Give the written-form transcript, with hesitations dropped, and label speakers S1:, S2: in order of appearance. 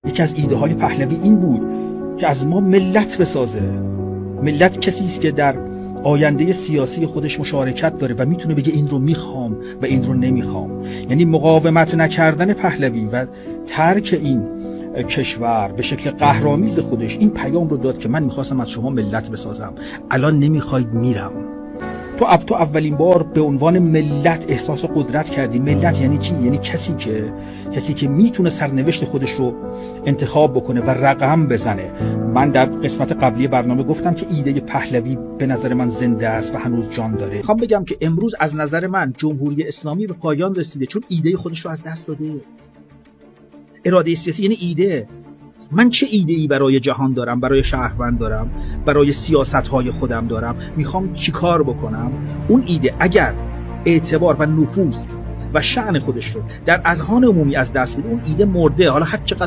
S1: یکی از ایده های پهلوی این بود که از ما ملت بسازه. ملت کسی است که در آینده سیاسی خودش مشارکت داره و میتونه بگه این رو میخوام و این رو نمیخوام. یعنی مقاومت نکردن پهلوی و ترک این کشور به شکل قهرآمیز خودش این پیام رو داد که من میخواستم از شما ملت بسازم، الان نمیخواید، میرم. تو اولین بار به عنوان ملت احساس قدرت کردی. ملت یعنی چی؟ یعنی کسی که میتونه سرنوشت خودش رو انتخاب بکنه و رقم بزنه. من در قسمت قبلی برنامه گفتم که ایده پهلوی به نظر من زنده است و هنوز جان داره. میخوام بگم که امروز از نظر من جمهوری اسلامی به پایان رسیده چون ایده خودش رو از دست داده. اراده سیاسی یعنی ایده. من چه ایده‌ای برای جهان دارم، برای شهروند دارم، برای سیاست‌های خودم دارم، میخوام چیکار بکنم؟ اون ایده اگر اعتبار و نفوذ و شأن خودش رو در اذهان عمومی از دست بده، اون ایده مرده. حالا هر چقدر